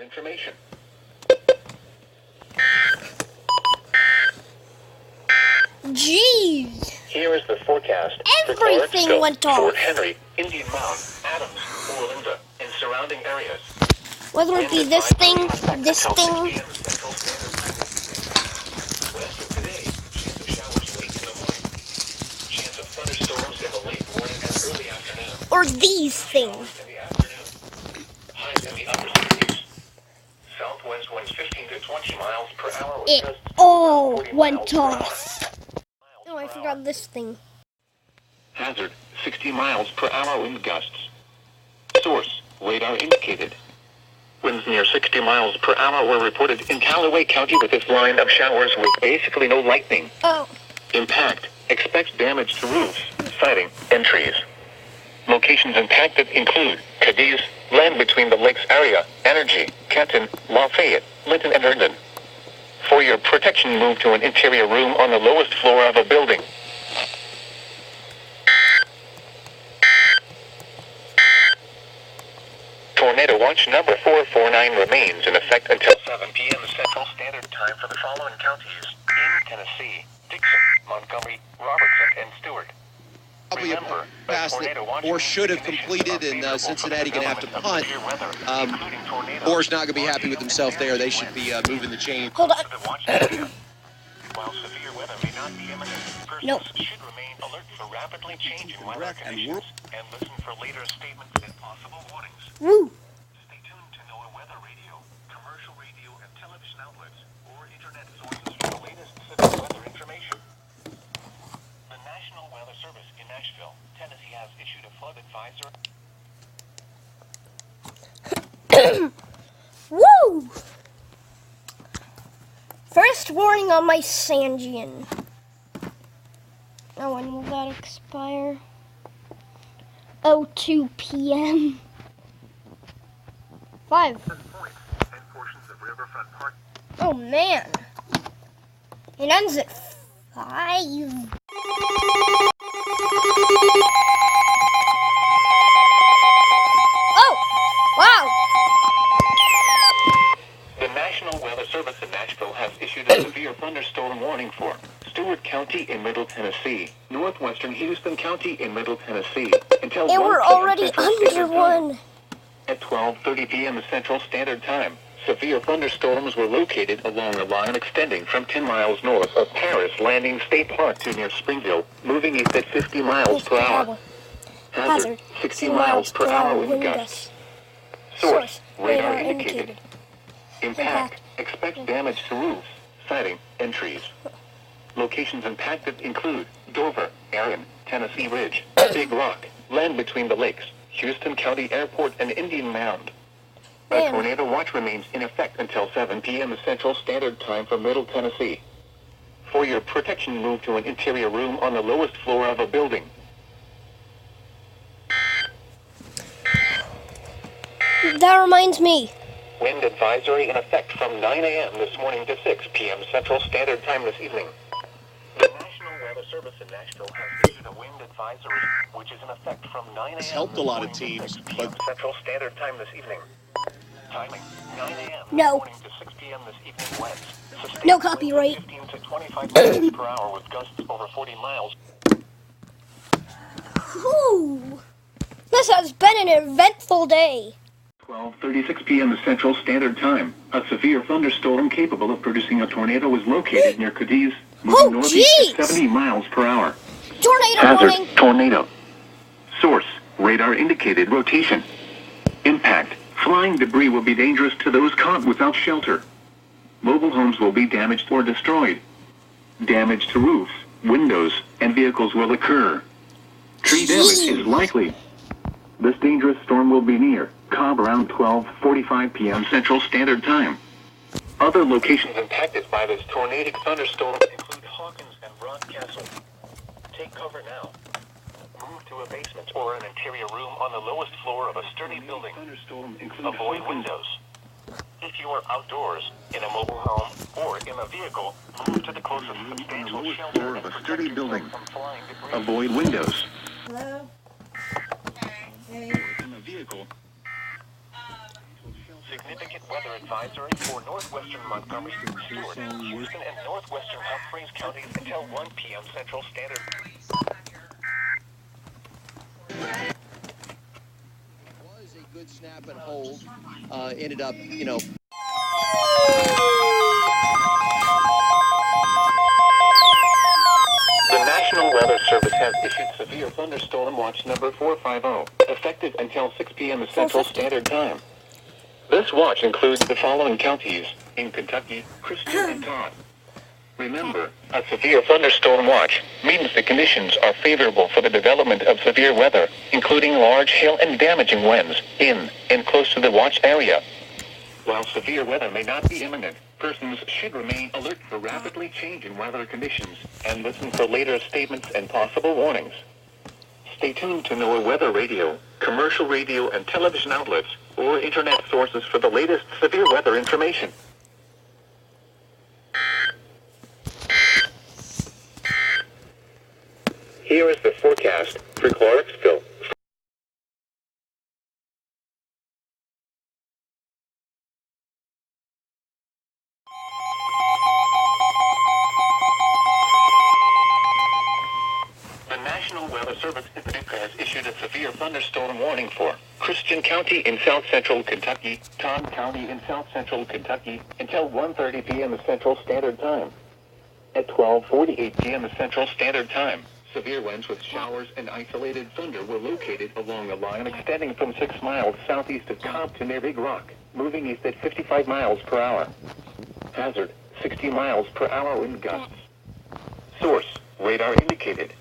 information. Jeez. Here is the forecast. Everything went off. Fort Henry, Indian Mound, Adams, Orlinda, and surrounding areas. Whether it be this thing, West of today, chance of showers late in the morning. Chance of thunderstorms in the late morning and early afternoon. or these things. In the afternoon. Highs in the upper 60s. Southwest winds 15 to 20 miles per hour. With It gusts all 40 went miles per hour. off. Oh, I forgot this thing. Hazard, 60 miles per hour wind gusts. Source, radar indicated. Winds near 60 miles per hour were reported in Callaway County with this line of showers with basically no lightning. Oh. Impact, expect damage to roofs, siding, and trees. Locations impacted include Cadiz, land between the lakes area, Energy, Canton, Lafayette, Linton, and Herndon. For your protection, move to an interior room on the lowest floor of a building. Tornado watch number 449 remains in effect until 7 p.m. Central Standard Time for the following counties in Tennessee: Dixon, Montgomery, Robertson, and Stewart. Probably a pass that Moore should have completed, and Cincinnati going to have to punt. Moore's not going to be happy with himself there. They should be moving the chain. Hold on. While severe weather may not be imminent, persons should remain alert for rapidly changing weather conditions and listen for later statements and possible warnings. Woo. Stay tuned to NOAA weather radio, commercial radio and television outlets, or internet sources for the latest severe weather information. The National Weather Service in Nashville, Tennessee has issued a flood advisory. Woo! First warning on my Sangian. Oh, when will that expire? 02 p.m. 5. Oh man. It ends at 5. Oh! Wow! The National Weather Service in Nashville has issued a severe thunderstorm warning for Stewart County in Middle Tennessee, northwestern Houston County in Middle Tennessee, until And 1 we're p.m. already Central under Standard Time. one. At 12:30 p.m. Central Standard Time, severe thunderstorms were located along a line extending from 10 miles north of Paris Landing State Park to near Springfield, moving east at 50 miles per hour. Hazard, 60 miles per hour wind gusts. Source, radar indicated. Impact, expect damage to roofs, siding, and trees. Locations impacted include Dover, Arion, Tennessee Ridge, Big Rock, land between the lakes, Houston County Airport, and Indian Mound. A tornado watch remains in effect until 7 p.m. Central Standard Time for Middle Tennessee. For your protection, move to an interior room on the lowest floor of a building. That reminds me. Wind advisory in effect from 9 a.m. this morning to 6 p.m. Central Standard Time this evening. The National Weather Service in Nashville has issued a wind advisory, which is in effect from 9 a.m. It's helped a lot of teams, but Central Standard Time this evening. Timing, 9 a.m. No. this morning to 6 p.m. this evening winds. Sustained No winds copyright. 15 to 25 miles per hour with gusts over 40 miles. Whew. This has been an eventful day. 12:36 p.m. Central Standard Time. A severe thunderstorm capable of producing a tornado was located near Cadiz, moving northeast at 70 miles per hour. Tornado Hazard, warning. tornado. Source, radar indicated rotation. Impact, flying debris will be dangerous to those caught without shelter. Mobile homes will be damaged or destroyed. Damage to roofs, windows, and vehicles will occur. Tree damage is likely. This dangerous storm will be near Cobb around 12:45 p.m. Central Standard Time. Other locations impacted by this tornadic thunderstorm include Hawkins and Broadcastle. Take cover now. Move to a basement or an interior room on the lowest floor of a sturdy building. Avoid windows. If you are outdoors, in a mobile home, or in a vehicle, move to the closest substantial shelter of a sturdy building. Avoid windows. Hello? In a vehicle. Significant weather advisory for northwestern Montgomery, Stewart, Houston, and northwestern Humphreys counties until 1 p.m. Central Standard. Was a good snap and hold. Ended up, you know. The National Weather Service has issued severe thunderstorm watch number 450, effective until 6 p.m. Central Standard Time. This watch includes the following counties in Kentucky, Christian, and Todd. Remember, a severe thunderstorm watch means the conditions are favorable for the development of severe weather, including large hail and damaging winds in and close to the watch area. While severe weather may not be imminent, persons should remain alert for rapidly changing weather conditions and listen for later statements and possible warnings. Stay tuned to NOAA Weather Radio, commercial radio and television outlets, or internet sources for the latest severe weather information. Here is the forecast for Clarksville. The National Weather Service in Paducah has issued a severe thunderstorm warning for Christian County in south central Kentucky, Todd County in south central Kentucky, until 1:30 p.m. Central Standard Time. At 12:48 p.m. Central Standard Time, severe winds with showers and isolated thunder were located along a line extending from 6 miles southeast of Cobb to near Big Rock, moving east at 55 miles per hour. Hazard, 60 miles per hour wind gusts. Source, radar indicated.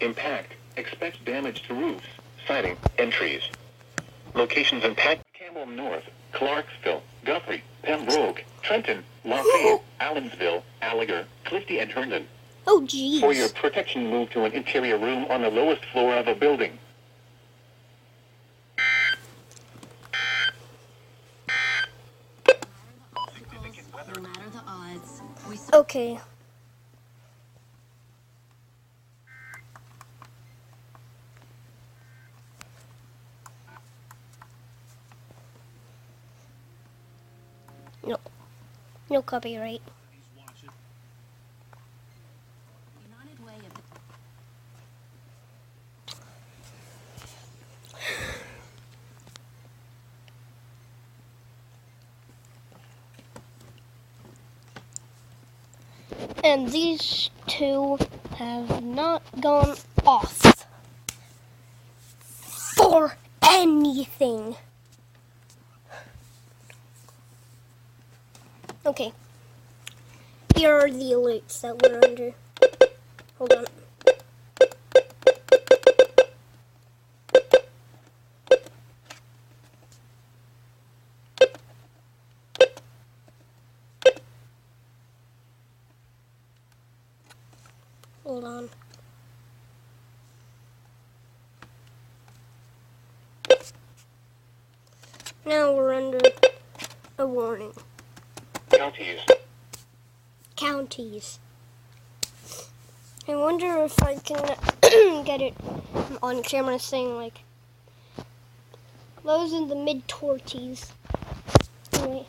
Impact, expect damage to roofs, siding, and trees. Locations impact: Campbell North, Clarksville, Guthrie, Pembroke, Trenton, Lafayette, Allensville, Alliger, Clifty, and Herndon. Oh, jeez. For your protection, move to an interior room on the lowest floor of a building. No matter the odds, we Okay. No. No copyright. United Way of And these two have not gone off for anything. Okay. Here are the alerts that we're under. Hold on. Hold on. Now we're under a warning. Counties. I wonder if I can get it on camera saying like those in the mid-torties. Anyway.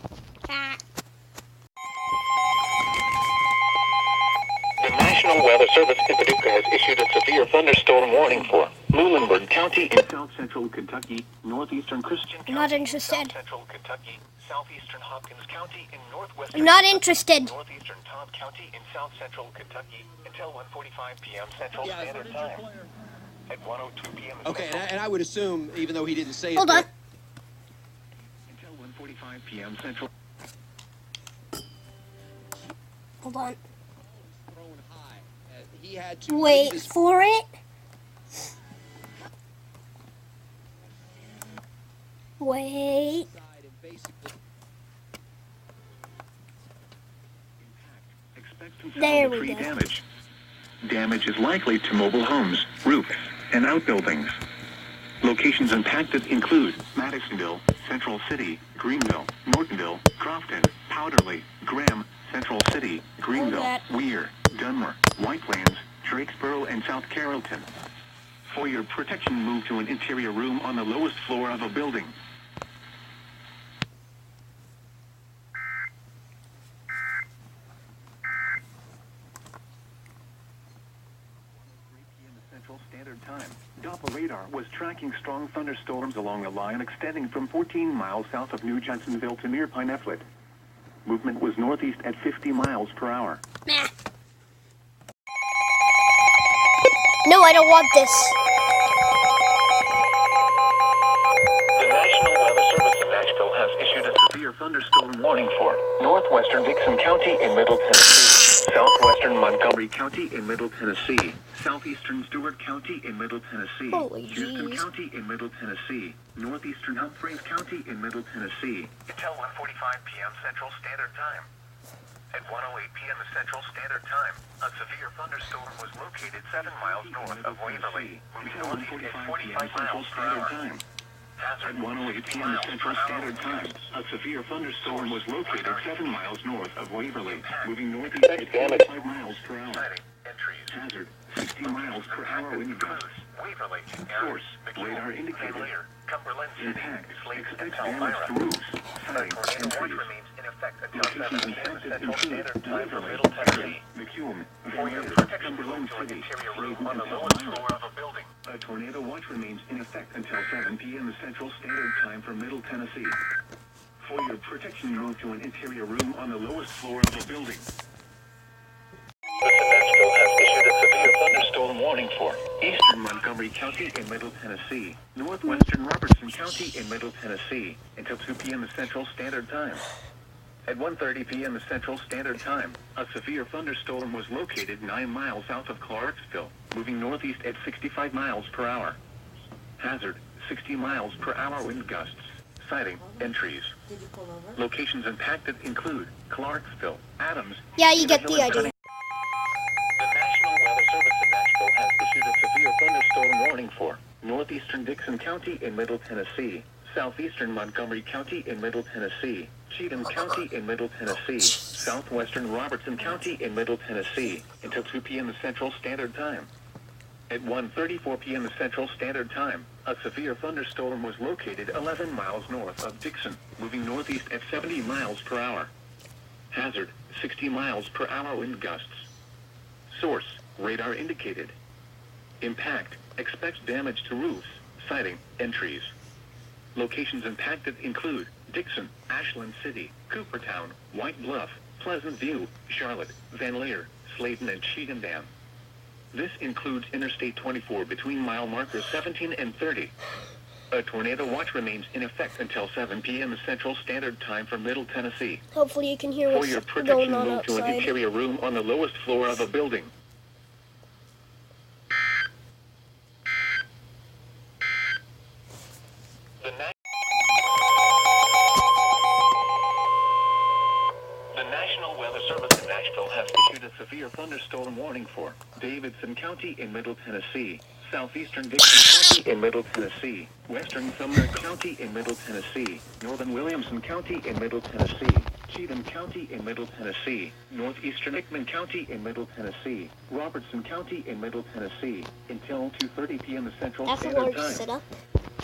The National Weather Service in Paducah has issued a severe thunderstorm warning for Muhlenberg County in south central Kentucky, northeastern Christian County, I'm not interested. south central Kentucky, southeastern Hopkins County in northwestern I'm not Kentucky, interested. northeastern Todd County in south central Kentucky until 1:45 p.m. Central Standard Time. At 1:02 p.m. Okay, and I would assume, even though he didn't say Hold it. on. Until 1:45 p.m. Central. Hold on. Thrown high. He had to Wait leave his for it. Wait. side and basically Expect There we tree go. damage. Damage is likely to mobile homes, roofs, and outbuildings. Locations impacted include Madisonville, Central City, Greenville, Nortonville, Crofton, Powderly, Graham, Central City, Greenville, that. Weir, Dunmore, White Plains, Drakesboro, and South Carrollton. For your protection, move to an interior room on the lowest floor of a building. Standard Time. Doppler radar was tracking strong thunderstorms along a line extending from 14 miles south of New Johnsonville to near Pineflet. Movement was northeast at 50 miles per hour. Nah. No, I don't want this. The National Weather Service in Nashville has issued a severe thunderstorm warning for northwestern Dixon County in Middle Tennessee, southwestern Montgomery County in Middle Tennessee, southeastern Stewart County in Middle Tennessee, Holy Houston jeez. County in Middle Tennessee, northeastern Humphreys County in Middle Tennessee. Until 1:45 p.m. Central Standard Time. At 1:08 p.m. Central Standard Time, a severe thunderstorm was located 7 miles north of Waverly, moving northeast at 45 miles per hour. At 1:08 p.m. Central Standard Time, a severe thunderstorm was located 7 miles north of Waverly, moving northeast at 45 miles per hour. Hazard, 60 miles per hour wind gusts. Source, radar indicated. Impact, expect damage to roofs, signs, and trees. Locations impacted include Waverly, McCune, Cumberland City, Sladen, and Elmira. A tornado watch remains in effect until 7 p.m. Central Standard Time for Middle Tennessee. For your protection, move to an interior room on the lowest floor of the building. Nashville has issued a severe thunderstorm warning for eastern Montgomery County in Middle Tennessee, northwestern Robertson County in Middle Tennessee, until 2 p.m. Central Standard Time. At 1:30 p.m. Central Standard Time, a severe thunderstorm was located 9 miles south of Clarksville, moving northeast at 65 miles per hour. Hazard, 60 miles per hour wind gusts. Sighting, entries. Locations impacted include Clarksville, Adams. Yeah, you get the idea. The National Weather Service in Nashville has issued a severe thunderstorm warning for northeastern Dixon County in Middle Tennessee, southeastern Montgomery County in Middle Tennessee, Cheatham County in Middle Tennessee, southwestern Robertson County in Middle Tennessee, until 2 p.m. Central Standard Time. At 1:34 p.m. Central Standard Time, a severe thunderstorm was located 11 miles north of Dixon, moving northeast at 70 miles per hour. Hazard, 60 miles per hour wind gusts. Source, radar indicated. Impact, expects damage to roofs, siding, and trees. Locations impacted include Dixon, Ashland City, Coopertown, White Bluff, Pleasant View, Charlotte, Van Leer, Sladen, and Cheatham. This includes Interstate 24 between mile markers 17 and 30. A tornado watch remains in effect until 7 p.m. Central Standard Time for Middle Tennessee. Hopefully you can hear For what's your going protection, on move to an outside. interior room on the lowest floor of a building. The National Weather Service in Nashville has issued a severe thunderstorm warning for Davidson County in Middle Tennessee, southeastern Dixon County in Middle Tennessee, western Sumner County in Middle Tennessee, northern Williamson County in Middle Tennessee, Cheatham County in Middle Tennessee, northeastern Hickman County in Middle Tennessee, Robertson County in Middle Tennessee, until 2:30 p.m. Central That's a Standard large Time. setup.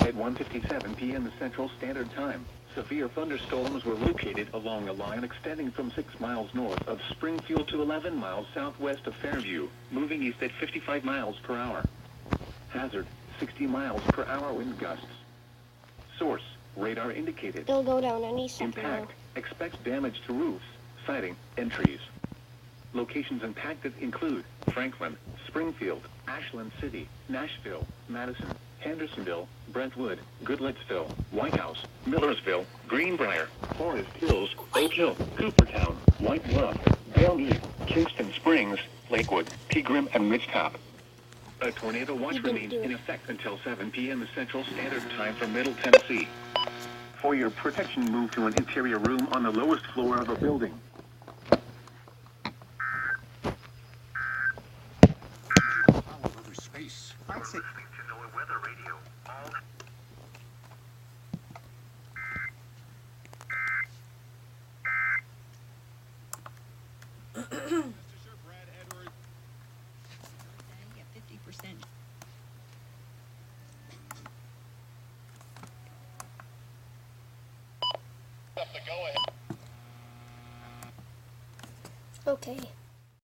At 1:57 p.m. Central Standard Time, severe thunderstorms were located along a line extending from 6 miles north of Springfield to 11 miles southwest of Fairview, moving east at 55 miles per hour. Hazard, 60 miles per hour wind gusts. Source, radar indicated. It'll go down any second Impact, now. expects damage to roofs, siding, and trees. Locations impacted include Franklin, Springfield, Ashland City, Nashville, Madison, Hendersonville, Brentwood, Goodlettsville, White House, Millersville, Greenbrier, Forest Hills, Oak Hill, Coopertown, White Bluff, Belle Meade, Kingston Springs, Lakewood, Pegram, and Ridgetop. A tornado watch You didn't remains do it. in effect until 7 p.m. Central Standard Time for Middle Tennessee. For your protection, move to an interior room on the lowest floor of a building. Space. Listening to NOAA Weather Radio. All Yeah, 50%. Okay.